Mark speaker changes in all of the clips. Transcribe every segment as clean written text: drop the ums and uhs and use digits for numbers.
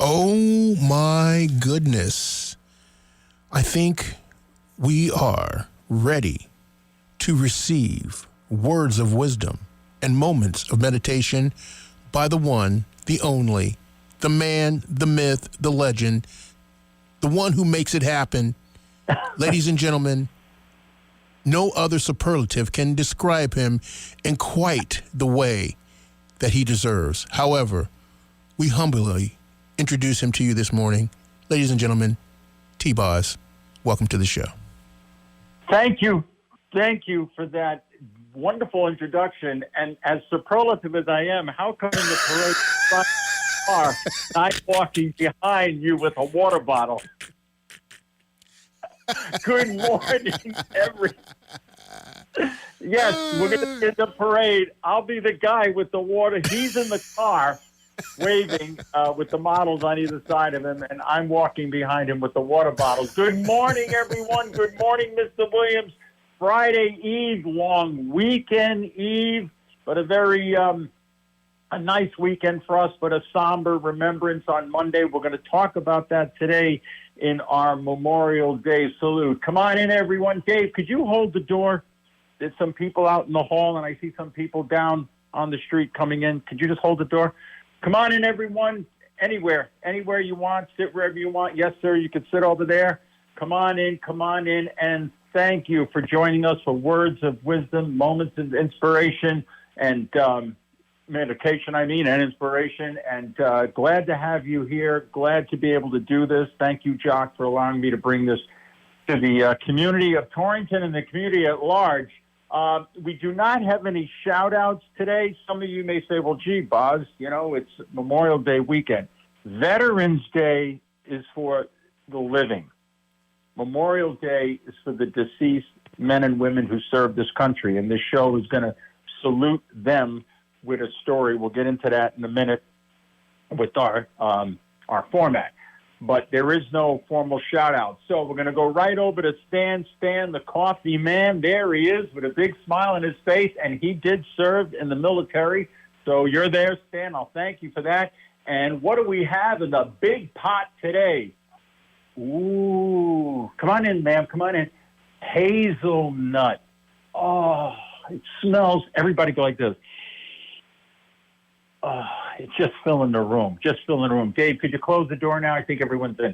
Speaker 1: Oh my goodness. I think we are ready to receive words of wisdom and moments of meditation by the one, the only, the man, the myth, the legend, the one who makes it happen. Ladies and gentlemen, no other superlative can describe him in quite the way that he deserves. However, we humbly introduce him to you this morning. Ladies and gentlemen, T-Boz, welcome to the show.
Speaker 2: Thank you. Thank you for that wonderful introduction. And as superlative as I am, how come in the parade car, I'm walking behind you with a water bottle? Good morning, Yes, we're going to get the parade. I'll be the guy with the water. He's in the car waving with the models on either side of him, and I'm walking behind him with the water bottles. Good morning, everyone. Good morning, Mr. Williams. Friday Eve, long weekend eve, but a very a nice weekend for us, but a somber remembrance on Monday. We're going to talk about that today in our Memorial Day salute. Come on in, everyone. Dave, could you hold the door? There's some people out in the hall, and I see some people down on the street coming in. Could you just hold the door? Come on in, everyone. Anywhere you want. Sit wherever you want. Yes, sir, you can sit over there. Come on in, and thank you for joining us for words of wisdom, moments of inspiration, and meditation, and inspiration. And glad to have you here. Glad to be able to do this. Thank you, Jock, for allowing me to bring this to the community of Torrington and the community at large. We do not have any shout-outs today. Some of you may say, well, gee, Boz, it's Memorial Day weekend. Veterans Day is for the living. Memorial Day is for the deceased men and women who served this country, and this show is going to salute them with a story. We'll get into that in a minute with our format. But there is no formal shout-out. So we're going to go right over to Stan, the coffee man. There he is with a big smile on his face, and he did serve in the military. So you're there, Stan. I'll thank you for that. And what do we have in the big pot today? Ooh, come on in, ma'am. Come on in. Hazelnut. Oh, it smells. Everybody go like this. Oh, it's just filling the room. Dave, could you close the door now? I think everyone's in.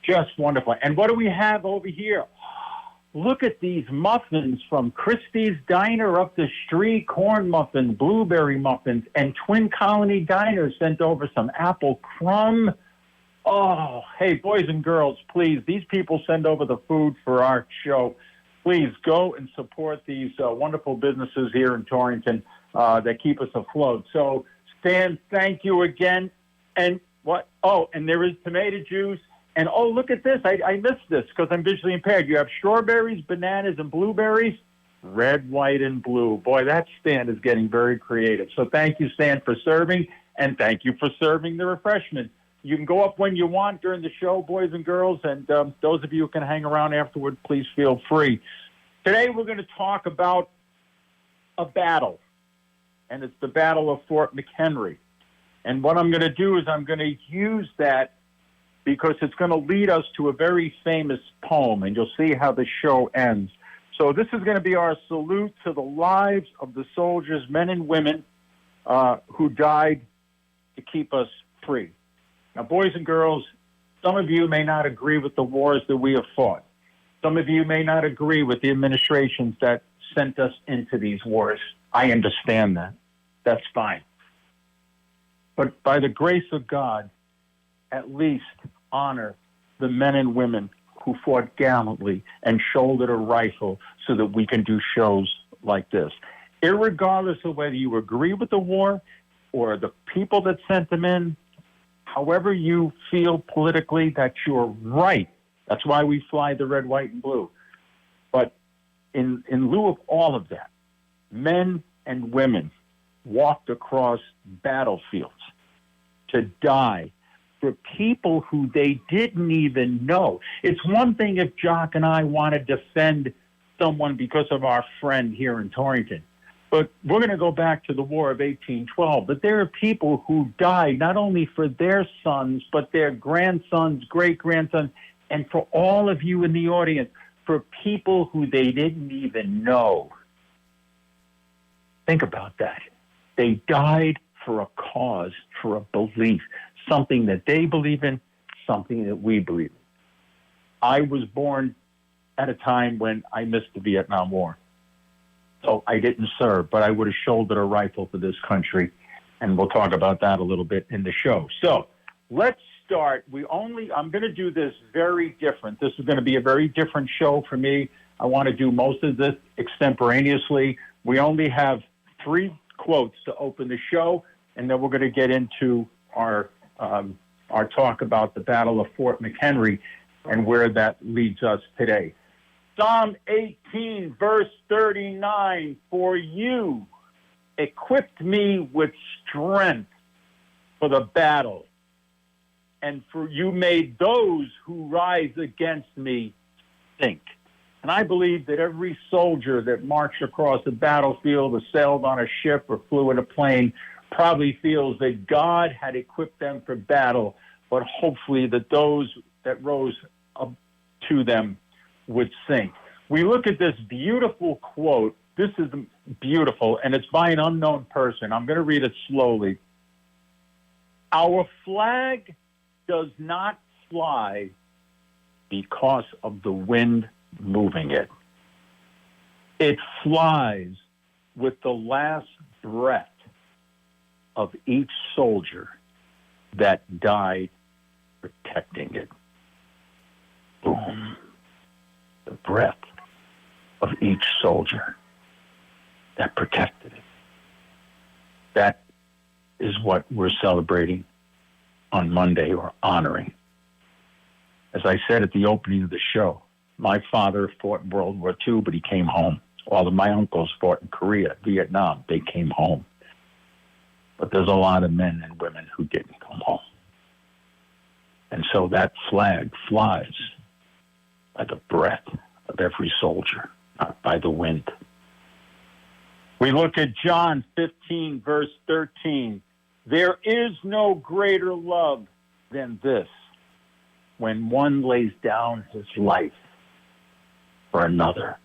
Speaker 2: Just wonderful. And what do we have over here? Look at these muffins from Christie's Diner up the street. Corn muffins, blueberry muffins, and Twin Colony Diner sent over some apple crumb. Oh, hey, boys and girls, please, these people send over the food for our show. Please go and support these wonderful businesses here in Torrington that keep us afloat. So, Stan, thank you again. And what? Oh, and there is tomato juice. And, oh, look at this. I missed this because I'm visually impaired. You have strawberries, bananas, and blueberries. Red, white, and blue. Boy, that stand is getting very creative. So thank you, Stan, for serving, and thank you for serving the refreshment. You can go up when you want during the show, boys and girls, and those of you who can hang around afterward, please feel free. Today we're going to talk about a battle, and it's the Battle of Fort McHenry. And what I'm going to do is I'm going to use that because it's going to lead us to a very famous poem, and you'll see how the show ends. So this is going to be our salute to the lives of the soldiers, men and women, who died to keep us free. Now, boys and girls, some of you may not agree with the wars that we have fought. Some of you may not agree with the administrations that sent us into these wars. I understand that. That's fine. But by the grace of God, at least honor the men and women who fought gallantly and shouldered a rifle so that we can do shows like this. Irregardless of whether you agree with the war or the people that sent them in, however you feel politically that you're right. That's why we fly the red, white, and blue. But in lieu of all of that, men and women walked across battlefields to die for people who they didn't even know. It's one thing if Jock and I want to defend someone because of our friend here in Torrington. But we're going to go back to the War of 1812. But there are people who died not only for their sons, but their grandsons, great-grandsons, and for all of you in the audience, for people who they didn't even know. Think about that. They died for a cause, for a belief, something that they believe in, something that we believe in. I was born at a time when I missed the Vietnam War. So I didn't serve, but I would have shouldered a rifle for this country. And we'll talk about that a little bit in the show. So let's start. I'm going to do this very different. This is going to be a very different show for me. I want to do most of this extemporaneously. We only have 3 quotes to open the show, and then we're going to get into our talk about the Battle of Fort McHenry and where that leads us today. Psalm 18, verse 39, for you equipped me with strength for the battle, and for you made those who rise against me sink. And I believe that every soldier that marched across the battlefield or sailed on a ship or flew in a plane probably feels that God had equipped them for battle, but hopefully that those that rose up to them would sink. We look at this beautiful quote. This is beautiful, and it's by an unknown person. I'm going to read it slowly. Our flag does not fly because of the wind moving it. It flies with the last breath of each soldier that died protecting it. Boom. The breath of each soldier that protected it. That is what we're celebrating on Monday, or honoring. As I said at the opening of the show, my father fought in World War II, but he came home. All of my uncles fought in Korea, Vietnam. They came home. But there's a lot of men and women who didn't come home. And so that flag flies by the breath of every soldier, not by the wind. We look at John 15, verse 13. There is no greater love than this, when one lays down his life for another.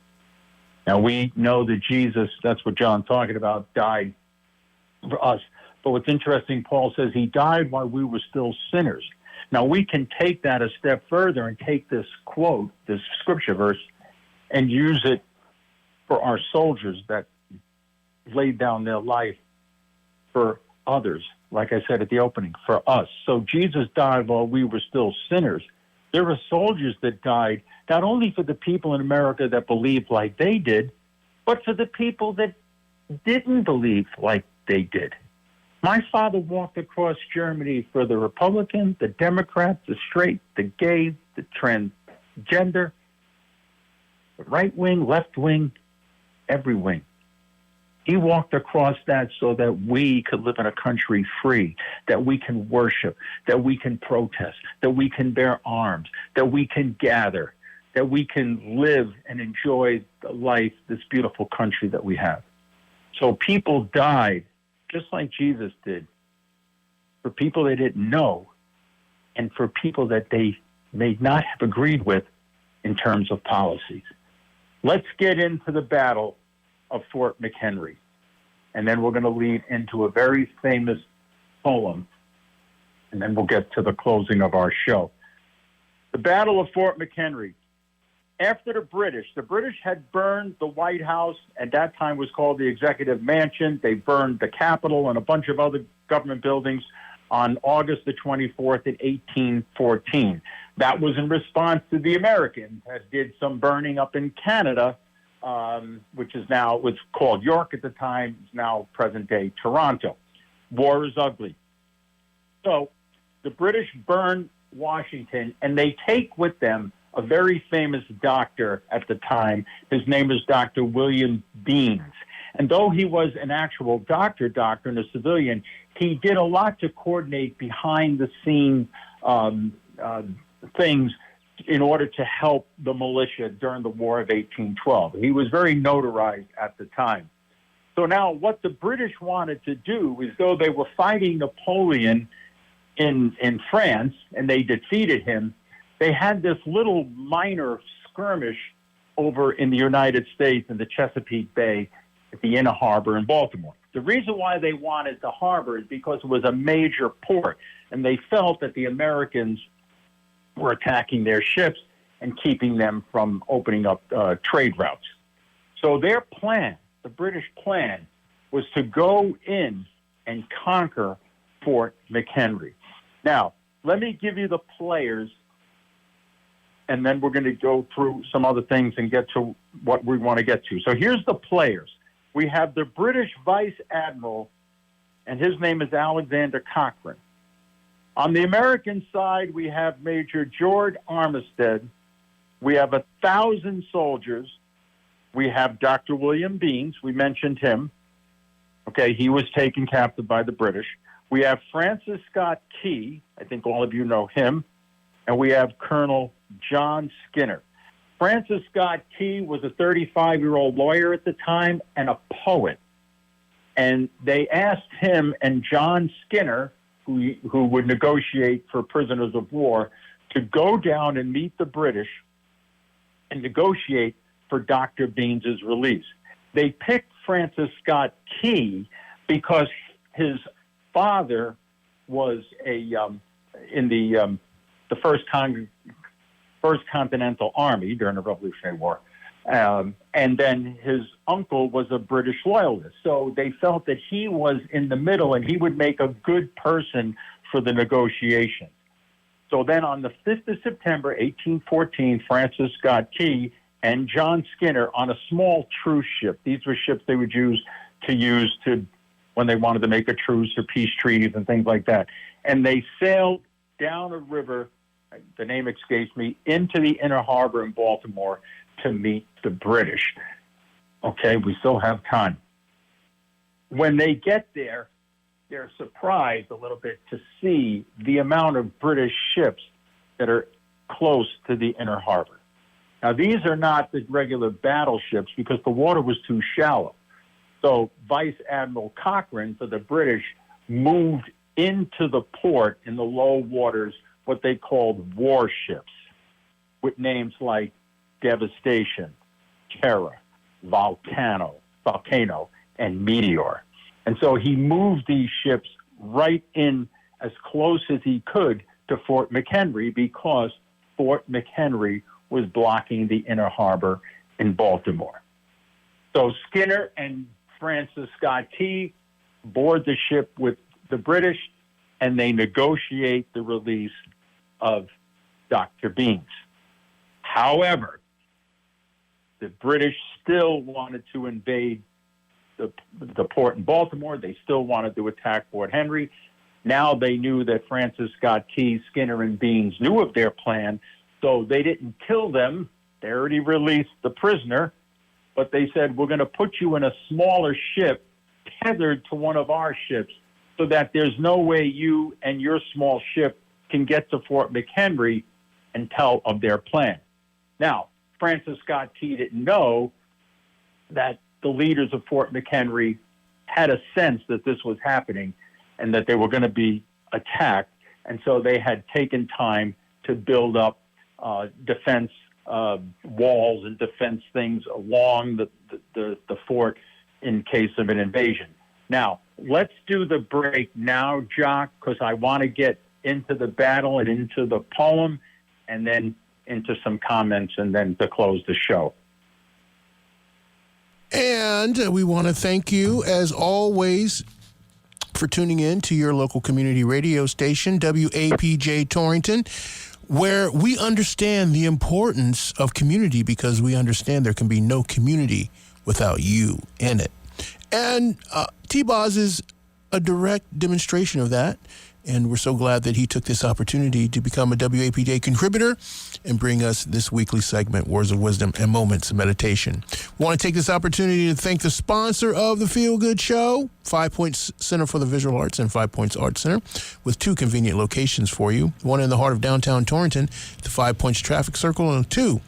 Speaker 2: Now, we know that Jesus, that's what John's talking about, died for us. But what's interesting, Paul says he died while we were still sinners. Now, we can take that a step further and take this quote, this scripture verse, and use it for our soldiers that laid down their life for others, like I said at the opening, for us. So Jesus died while we were still sinners. There were soldiers that died not only for the people in America that believed like they did, but for the people that didn't believe like they did. My father walked across Germany for the Republican, the Democrat, the straight, the gay, the transgender, the right wing, left wing, every wing. He walked across that so that we could live in a country free, that we can worship, that we can protest, that we can bear arms, that we can gather, that we can live and enjoy the life, this beautiful country that we have. So people died, just like Jesus did, for people they didn't know and for people that they may not have agreed with in terms of policies. Let's get into the Battle of Fort McHenry. And then we're going to lead into a very famous poem, and then we'll get to the closing of our show. The Battle of Fort McHenry. After the British had burned the White House, at that time was called the Executive Mansion. They burned the Capitol and a bunch of other government buildings on August the 24th in 1814. That was in response to the Americans that did some burning up in Canada, which is now, was called York at the time, is now present-day Toronto. War is ugly. So the British burn Washington, and they take with them a very famous doctor at the time. His name is Dr. William Beanes. And though he was an actual doctor and a civilian, he did a lot to coordinate behind-the-scenes things in order to help the militia during the War of 1812. He was very notarized at the time. So now what the British wanted to do is, though they were fighting Napoleon in France and they defeated him, they had this little minor skirmish over in the United States in the Chesapeake Bay at the Inner Harbor in Baltimore. The reason why they wanted the harbor is because it was a major port, and they felt that the Americans were attacking their ships and keeping them from opening up trade routes. So their plan, the British plan, was to go in and conquer Fort McHenry. Now, let me give you the players, and then we're going to go through some other things and get to what we want to get to. So here's the players. We have the British Vice Admiral, and his name is Alexander Cochrane. On the American side, we have Major George Armistead. We have 1,000 soldiers. We have Dr. William Beans. We mentioned him. Okay, he was taken captive by the British. We have Francis Scott Key. I think all of you know him. And we have Colonel John Skinner. Francis Scott Key was a 35-year-old lawyer at the time and a poet. And they asked him and John Skinner, who would negotiate for prisoners of war, to go down and meet the British and negotiate for Dr. Beans's release. They picked Francis Scott Key because his father was in the First Continental Army during the Revolutionary War. And then his uncle was a British loyalist. So they felt that he was in the middle and he would make a good person for the negotiation. So then on the 5th of September, 1814, Francis Scott Key and John Skinner on a small truce ship. These were ships they would use when they wanted to make a truce or peace treaties and things like that. And they sailed down a river, the name escapes me, into the Inner Harbor in Baltimore to meet the British. Okay, we still have time. When they get there, they're surprised a little bit to see the amount of British ships that are close to the Inner Harbor. Now, these are not the regular battleships because the water was too shallow. So Vice Admiral Cochrane for the British moved into the port in the low waters what they called warships, with names like Devastation, Terror, Volcano, and Meteor. And so he moved these ships right in as close as he could to Fort McHenry because Fort McHenry was blocking the Inner Harbor in Baltimore. So Skinner and Francis Scott Key board the ship with the British, and they negotiate the release of Dr. Beans. However, the British still wanted to invade the port in Baltimore. They still wanted to attack Fort Henry. Now they knew that Francis Scott Key, Skinner, and Beans knew of their plan, so they didn't kill them. They already released the prisoner, but they said, we're going to put you in a smaller ship tethered to one of our ships so that there's no way you and your small ship can get to Fort McHenry and tell of their plan. Now, Francis Scott Key didn't know that the leaders of Fort McHenry had a sense that this was happening and that they were going to be attacked. And so they had taken time to build up defense walls and defense things along the fort in case of an invasion. Now, let's do the break now, Jock, because I want to get into the battle and into the poem and then into some comments and then to close the show.
Speaker 1: And we want to thank you, as always, for tuning in to your local community radio station, WAPJ Torrington, where we understand the importance of community because we understand there can be no community without you in it. And T-Boz is a direct demonstration of that. And we're so glad that he took this opportunity to become a WAPJ contributor and bring us this weekly segment, Words of Wisdom and Moments of Meditation. We want to take this opportunity to thank the sponsor of the Feel Good Show, 5 Points Center for the Visual Arts and 5 Points Art Center, with 2 convenient locations for you. One in the heart of downtown Torrington, the 5 Points Traffic Circle, and 2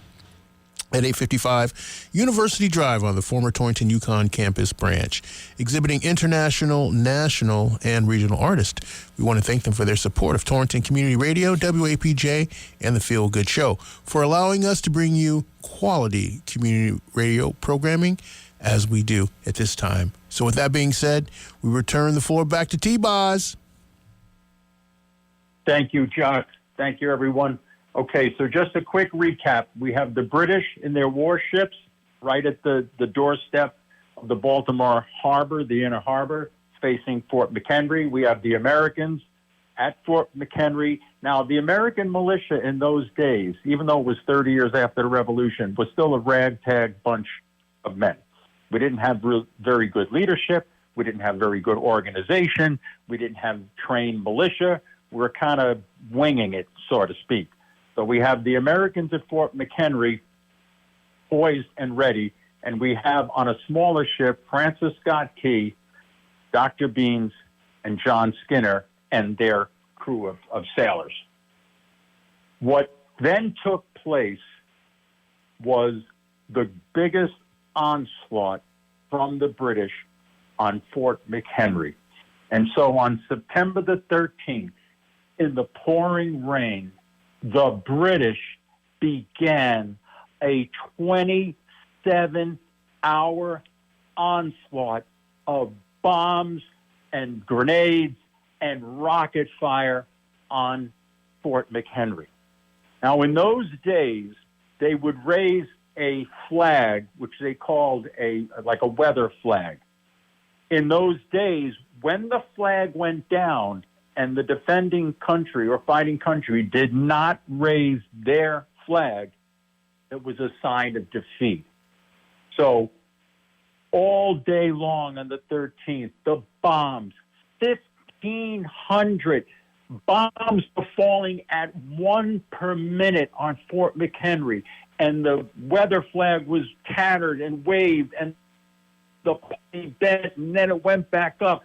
Speaker 1: at 855 University Drive on the former Torrington Yukon campus branch, exhibiting international, national, and regional artists. We want to thank them for their support of Torrington Community Radio, WAPJ, and the Feel Good Show, for allowing us to bring you quality community radio programming as we do at this time. So with that being said, we return the floor back to T-Boz.
Speaker 2: Thank you, John. Thank you, everyone. Okay, so just a quick recap. We have the British in their warships right at the doorstep of the Baltimore Harbor, the inner harbor, facing Fort McHenry. We have the Americans at Fort McHenry. Now, the American militia in those days, even though it was 30 years after the Revolution, was still a ragtag bunch of men. We didn't have very good leadership. We didn't have very good organization. We didn't have trained militia. We were kind of winging it, so to speak. So we have the Americans at Fort McHenry poised and ready, and we have on a smaller ship Francis Scott Key, Dr. Beans, and John Skinner and their crew of sailors. What then took place was the biggest onslaught from the British on Fort McHenry. And so on September the 13th, in the pouring rain, the British began a 27-hour onslaught of bombs and grenades and rocket fire on Fort McHenry. Now, in those days, they would raise a flag, which they called like a weather flag. In those days, when the flag went down, and the defending country or fighting country did not raise their flag, it was a sign of defeat. So all day long on the 13th, the bombs, 1,500 bombs were falling at one per minute on Fort McHenry, and the weather flag was tattered and waved, and the plane bent, and then it went back up.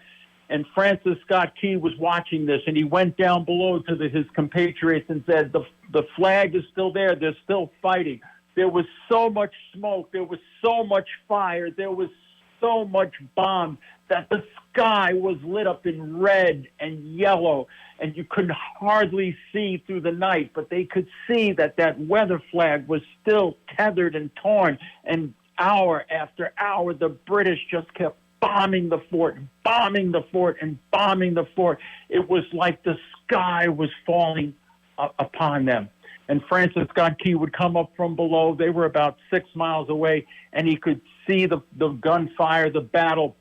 Speaker 2: And Francis Scott Key was watching this, and he went down below to his compatriots and said, the flag is still there. They're still fighting. There was so much smoke. There was so much fire. There was so much bomb that the sky was lit up in red and yellow, and you could hardly see through the night, but they could see that weather flag was still tethered and torn. And hour after hour, the British just kept bombing the fort, and bombing the fort, and bombing the fort. It was like the sky was falling upon them. And Francis Scott Key would come up from below. They were about 6 miles away, and he could see the gunfire, the battle,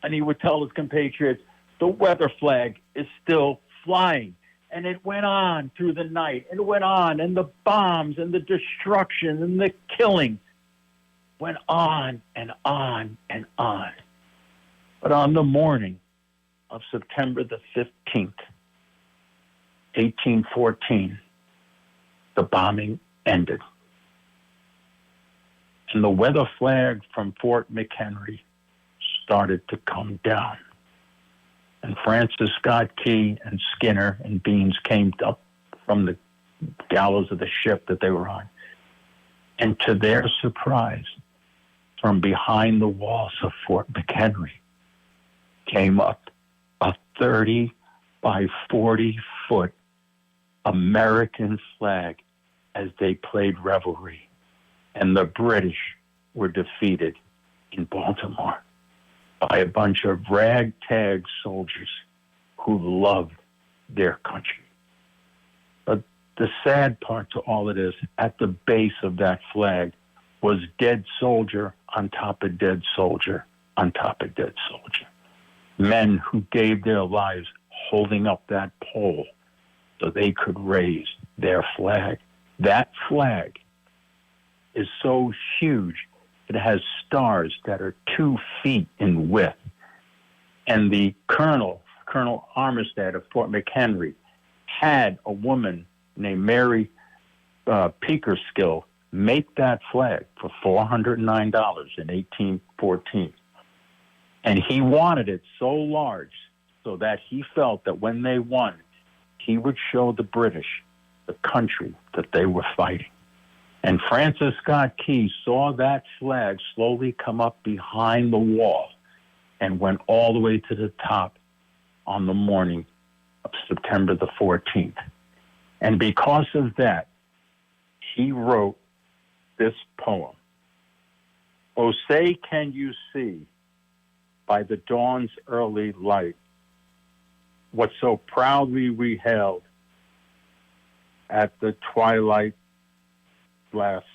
Speaker 2: and he would tell his compatriots, the weather flag is still flying. And it went on through the night, and it went on, and the bombs and the destruction and the killing went on and on and on. But on the morning of September the 15th, 1814, the bombing ended. And the weather flag from Fort McHenry started to come down. And Francis Scott Key and Skinner and Beans came up from the gallows of the ship that they were on. And to their surprise, from behind the walls of Fort McHenry came up a 30 by 40 foot American flag as they played revelry. And the British were defeated in Baltimore by a bunch of ragtag soldiers who loved their country. But the sad part to all of this, at the base of that flag was dead soldier on top of dead soldier on top of dead soldier. Men who gave their lives holding up that pole so they could raise their flag. That flag is so huge, it has stars that are 2 feet in width. And the Colonel Armistead of Fort McHenry, had a woman named Mary Pickersgill make that flag for $409 in 1814. And he wanted it so large so that he felt that when they won, he would show the British the country that they were fighting. And Francis Scott Key saw that flag slowly come up behind the wall and went all the way to the top on the morning of September the 14th. And because of that, he wrote this poem. Oh, say can you see by the dawn's early light what so proudly we held at the twilight last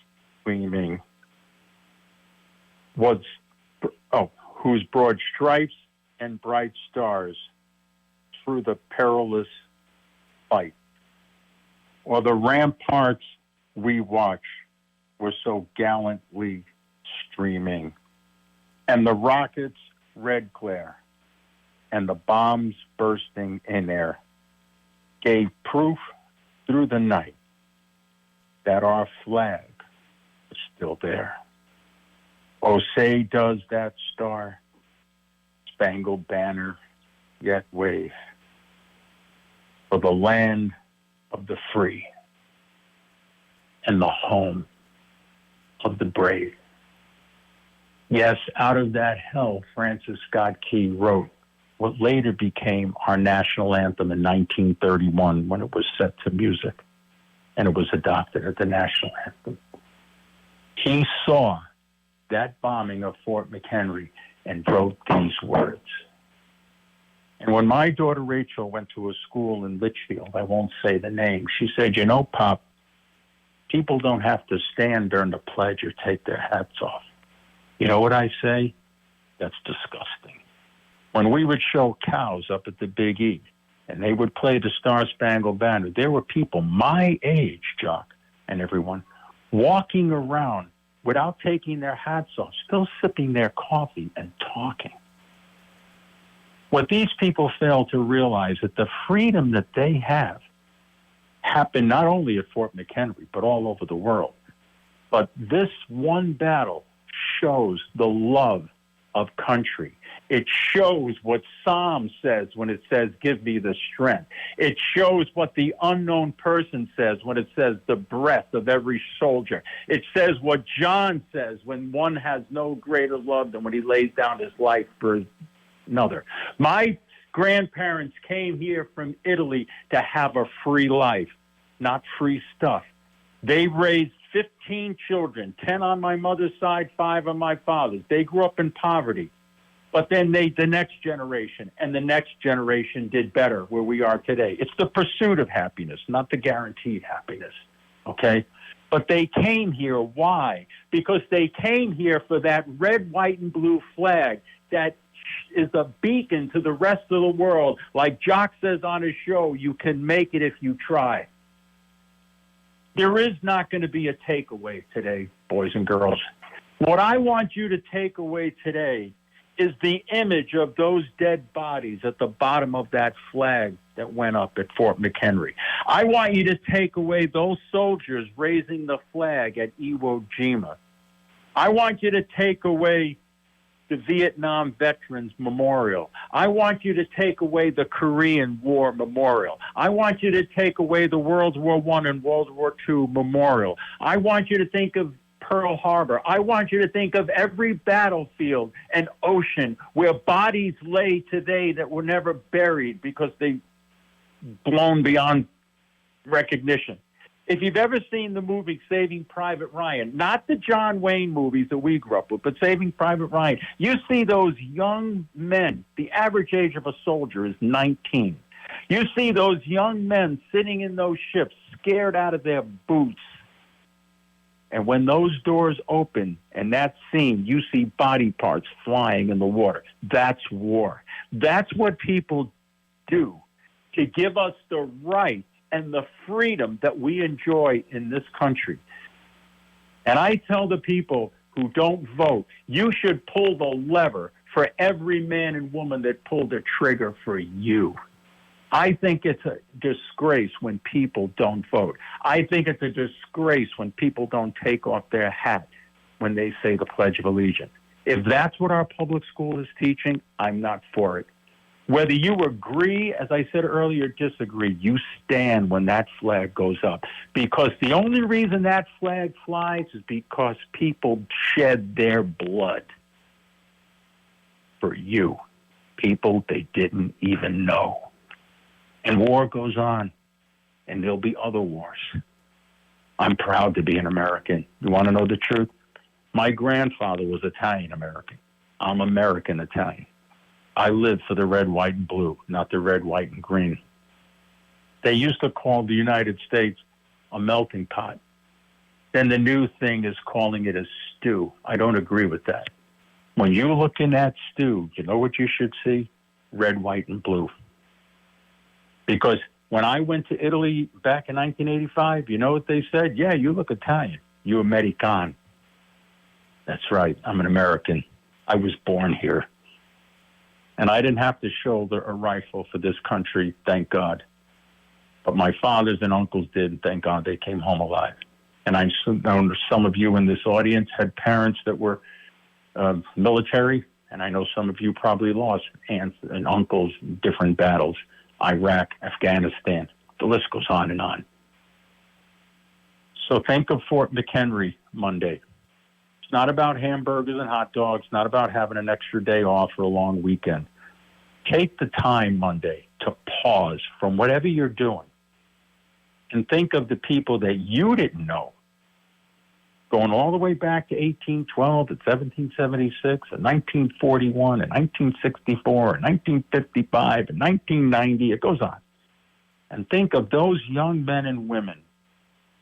Speaker 2: gleaming was, whose broad stripes and bright stars through the perilous fight, or the ramparts we watch were so gallantly streaming, and the rockets' red glare and the bombs bursting in air gave proof through the night that our flag is still there. Oh, say does that star-spangled banner yet wave for the land of the free and the home of the brave. Yes, out of that hell, Francis Scott Key wrote what later became our national anthem in 1931 when it was set to music and it was adopted as the national anthem. He saw that bombing of Fort McHenry and wrote these words. And when my daughter Rachel went to a school in Litchfield, I won't say the name, she said, you know, Pop, people don't have to stand during the pledge or take their hats off. You know what I say? That's disgusting. When we would show cows up at the Big E and they would play the Star-Spangled Banner, there were people my age, Jock, and everyone, walking around without taking their hats off, still sipping their coffee and talking. What these people fail to realize is that the freedom that they have happened not only at Fort McHenry, but all over the world. But this one battle shows the love of country. It shows what Psalm says when it says, give me the strength. It shows what the unknown person says when it says the breath of every soldier. It says what John says when one has no greater love than when he lays down his life for another. My grandparents came here from Italy to have a free life, not free stuff. They raised 15 children, 10 on my mother's side, 5 on my father's. They grew up in poverty. But then the next generation and the next generation did better where we are today. It's the pursuit of happiness, not the guaranteed happiness, okay? But they came here. Why? Because they came here for that red, white, and blue flag that is a beacon to the rest of the world. Like Jock says on his show, you can make it if you try. There is not going to be a takeaway today, boys and girls. What I want you to take away today is the image of those dead bodies at the bottom of that flag that went up at Fort McHenry. I want you to take away those soldiers raising the flag at Iwo Jima. I want you to take away the Vietnam Veterans Memorial. I want you to take away the Korean War Memorial. I want you to take away the World War I and World War II Memorial. I want you to think of Pearl Harbor. I want you to think of every battlefield and ocean where bodies lay today that were never buried because they blown beyond recognition. If you've ever seen the movie Saving Private Ryan, not the John Wayne movies that we grew up with, but Saving Private Ryan, you see those young men. The average age of a soldier is 19. You see those young men sitting in those ships, scared out of their boots. And when those doors open and that scene, you see body parts flying in the water. That's war. That's what people do to give us the right and the freedom that we enjoy in this country. And I tell the people who don't vote, you should pull the lever for every man and woman that pulled the trigger for you. I think it's a disgrace when people don't vote. I think it's a disgrace when people don't take off their hat when they say the Pledge of Allegiance. If that's what our public school is teaching, I'm not for it. Whether you agree, as I said earlier, disagree, you stand when that flag goes up. Because the only reason that flag flies is because people shed their blood for you, people they didn't even know. And war goes on, and there'll be other wars. I'm proud to be an American. You want to know the truth? My grandfather was Italian-American. I'm American-Italian. I lived for the red, white, and blue, not the red, white, and green. They used to call the United States a melting pot. Then the new thing is calling it a stew. I don't agree with that. When you look in that stew, you know what you should see? Red, white, and blue. Because when I went to Italy back in 1985, you know what they said? Yeah, you look Italian. You American. That's right. I'm an American. I was born here. And I didn't have to shoulder a rifle for this country, thank God. But my fathers and uncles did, and thank God they came home alive. And I know some of you in this audience had parents that were military, and I know some of you probably lost aunts and uncles in different battles, Iraq, Afghanistan. The list goes on and on. So think of Fort McHenry Monday. It's not about hamburgers and hot dogs, not about having an extra day off or a long weekend. Take the time Monday to pause from whatever you're doing and think of the people that you didn't know, going all the way back to 1812 and 1776 and 1941 and 1964 and 1955 and 1990. It goes on. And think of those young men and women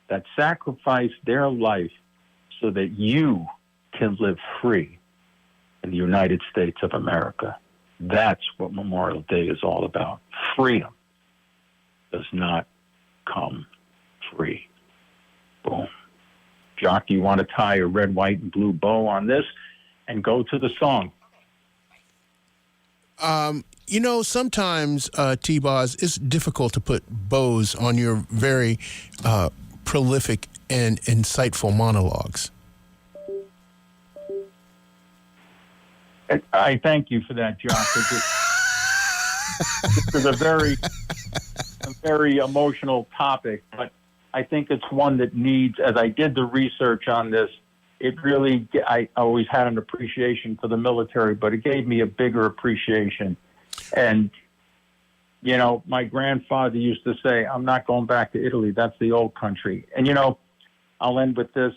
Speaker 2: that sacrificed their life so that you can live free in the United States of America. That's what Memorial Day is all about. Freedom does not come free. Boom. Jock, you want to tie a red, white, and blue bow on this and go to the song?
Speaker 1: You know, sometimes, T-Boz, it's difficult to put bows on your very prolific and insightful monologues.
Speaker 2: I thank you for that, Jock. This is a very emotional topic, but I think it's one that needs, as I did the research on this, it really, I always had an appreciation for the military, but it gave me a bigger appreciation. And, you know, my grandfather used to say, I'm not going back to Italy. That's the old country. And, you know, I'll end with this.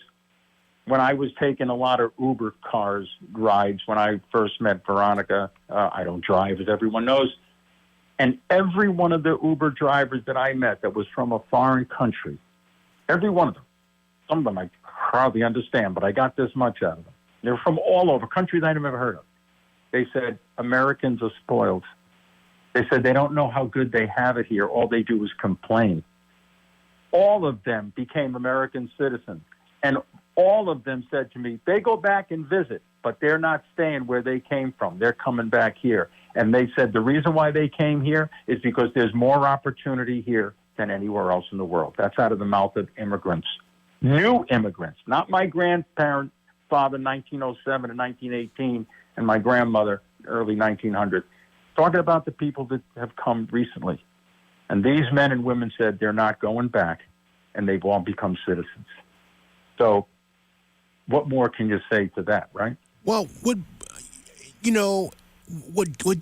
Speaker 2: When I was taking a lot of Uber cars rides, when I first met Veronica, I don't drive, as everyone knows. And every one of the Uber drivers that I met that was from a foreign country, every one of them, some of them I hardly understand, but I got this much out of them. They're from all over, countries I'd never heard of. They said, Americans are spoiled. They said they don't know how good they have it here. All they do is complain. All of them became American citizens. And all of them said to me, they go back and visit, but they're not staying where they came from. They're coming back here. And they said the reason why they came here is because there's more opportunity here than anywhere else in the world. That's out of the mouth of immigrants. New immigrants, not my grandparent, father, 1907 and 1918, and my grandmother, early 1900s. Talking about the people that have come recently. And these men and women said they're not going back, and they've all become citizens. So what more can you say to that, right?
Speaker 1: Well, what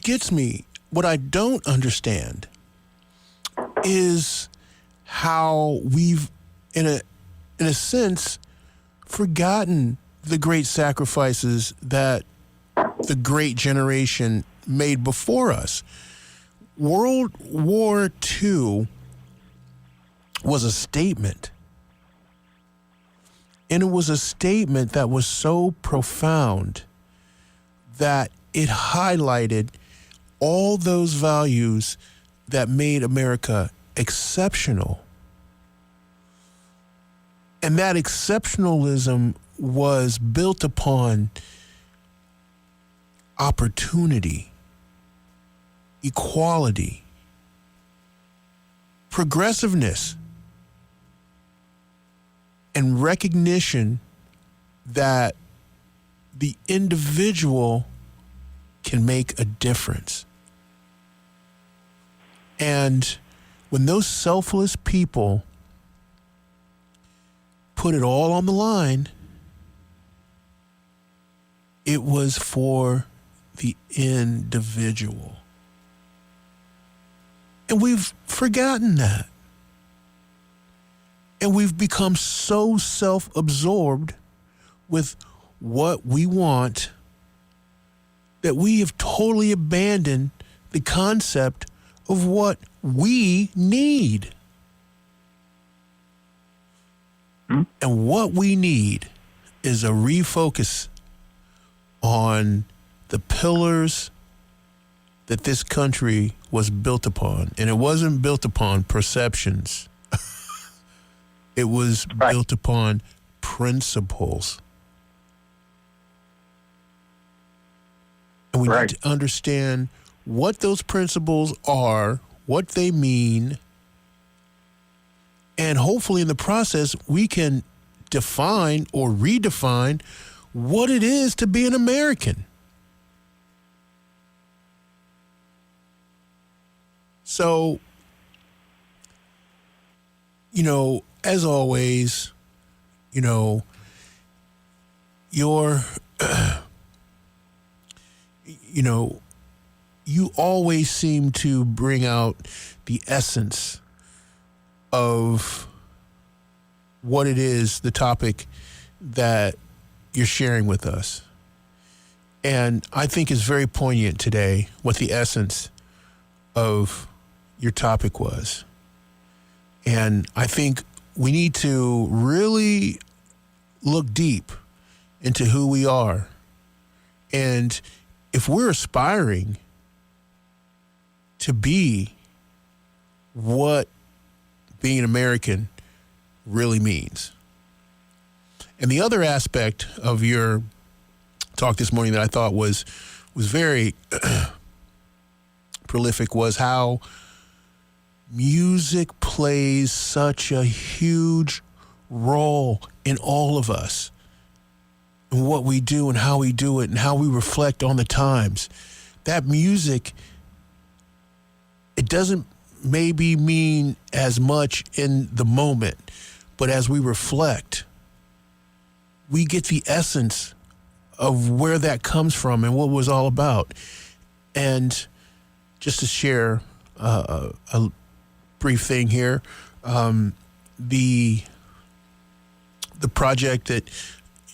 Speaker 1: gets me, what I don't understand is how we've, in a sense, forgotten the great sacrifices that the great generation made before us. World War II was a statement. And it was a statement that was so profound that it highlighted all those values that made America exceptional. And that exceptionalism was built upon opportunity, equality, progressiveness, and recognition that the individual can make a difference. And when those selfless people put it all on the line, it was for the individual. And we've forgotten that. And we've become so self-absorbed with what we want that we have totally abandoned the concept of what we need. And what we need is a refocus on the pillars that this country was built upon. And it wasn't built upon perceptions. It was built upon principles. And we need to understand what those principles are, what they mean, and hopefully in the process we can define or redefine what it is to be an American. So, you know, as always, you know, you always seem to bring out the essence of what it is, the topic that you're sharing with us. And I think it's very poignant today what the essence of your topic was. And I think we need to really look deep into who we are. And if we're aspiring to be what being an American really means. And the other aspect of your talk this morning that I thought was very prolific was how music plays such a huge role in all of us, and what we do and how we do it and how we reflect on the times. That music, it doesn't maybe mean as much in the moment, but as we reflect, we get the essence of where that comes from and what it was all about. And just to share a brief thing here, the project that,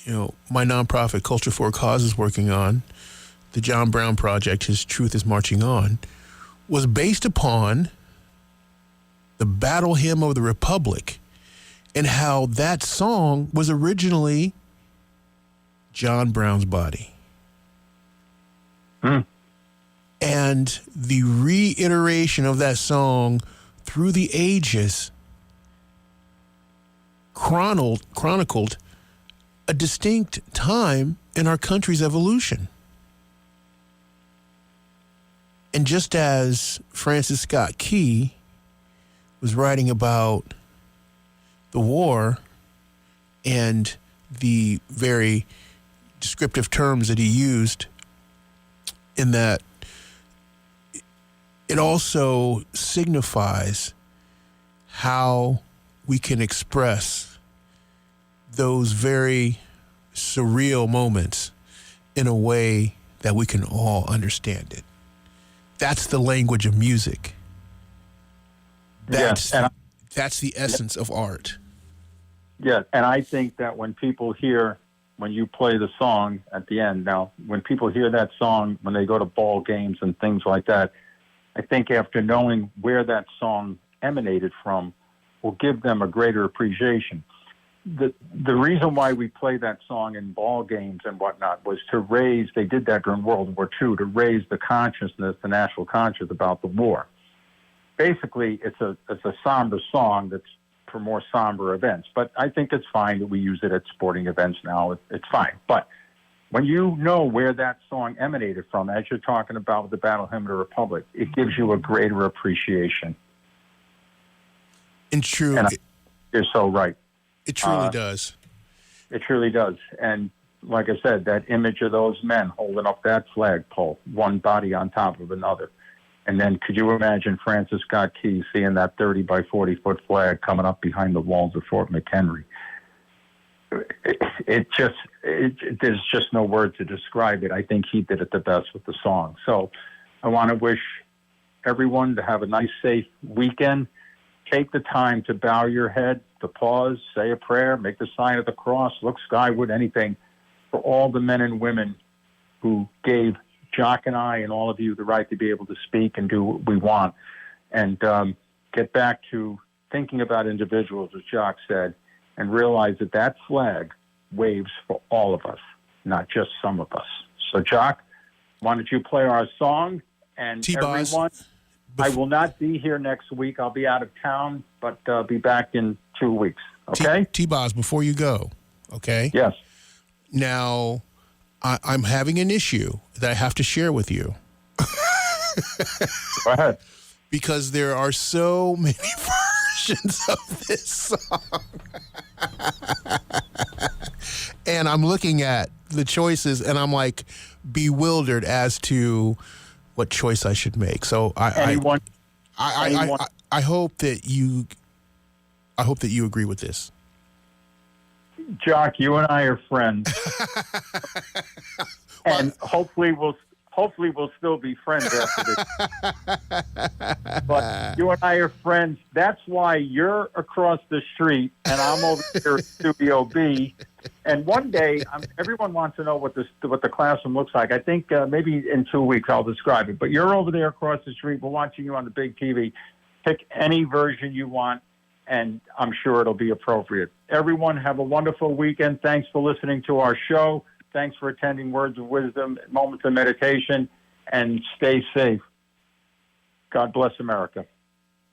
Speaker 1: you know, my nonprofit Culture for a Cause is working on, the John Brown Project, His Truth is Marching On, was based upon the Battle Hymn of the Republic and how that song was originally John Brown's body. And the reiteration of that song through the ages chronicled a distinct time in our country's evolution. And just as Francis Scott Key was writing about the war and the very descriptive terms that he used in that, it also signifies how we can express those very surreal moments in a way that we can all understand it. That's the language of music. That's the essence of art.
Speaker 2: Yeah, and I think that when you play the song at the end, now, when people hear that song, when they go to ball games and things like that, I think after knowing where that song emanated from will give them a greater appreciation. The reason why we play that song in ball games and whatnot was to raise, they did that during World War II, to raise the consciousness, the national consciousness about the war. Basically, it's a somber song that's for more somber events. But I think it's fine that we use it at sporting events now. It's fine. But when you know where that song emanated from, as you're talking about with the Battle Hymn of the Republic, it gives you a greater appreciation.
Speaker 1: And true.
Speaker 2: And you're so right.
Speaker 1: It truly does.
Speaker 2: It truly does. And like I said, that image of those men holding up that flagpole, one body on top of another, And then could you imagine Francis Scott Key seeing that 30 by 40 foot flag coming up behind the walls of Fort McHenry? There's just no word to describe it. I think he did it the best with the song. So I want to wish everyone to have a nice, safe weekend. Take the time to bow your head, to pause, say a prayer, make the sign of the cross, look skyward, anything, for all the men and women who gave Jock and I and all of you the right to be able to speak and do what we want. And get back to thinking about individuals, as Jock said, and realize that that flag waves for all of us, not just some of us. So, Jock, why don't you play our song? And
Speaker 1: T-Boz,
Speaker 2: everyone, I will not be here next week. I'll be out of town, but I'll be back in 2 weeks. Okay?
Speaker 1: T-Boz, before you go, okay?
Speaker 2: Yes.
Speaker 1: Now, I'm having an issue that I have to share with you.
Speaker 2: Go ahead.
Speaker 1: Because there are so many versions of this song. And I'm looking at the choices, and I'm like bewildered as to what choice I should make. So I hope that you agree with this.
Speaker 2: Jock, you and I are friends, and hopefully we'll still be friends after this. But you and I are friends. That's why you're across the street and I'm over here at Studio B. And one day, everyone wants to know what the classroom looks like. I think maybe in 2 weeks I'll describe it. But you're over there across the street. We're watching you on the big TV. Pick any version you want, and I'm sure it'll be appropriate. Everyone have a wonderful weekend. Thanks for listening to our show. Thanks for attending Words of Wisdom, Moments of Meditation, and stay safe. God bless America.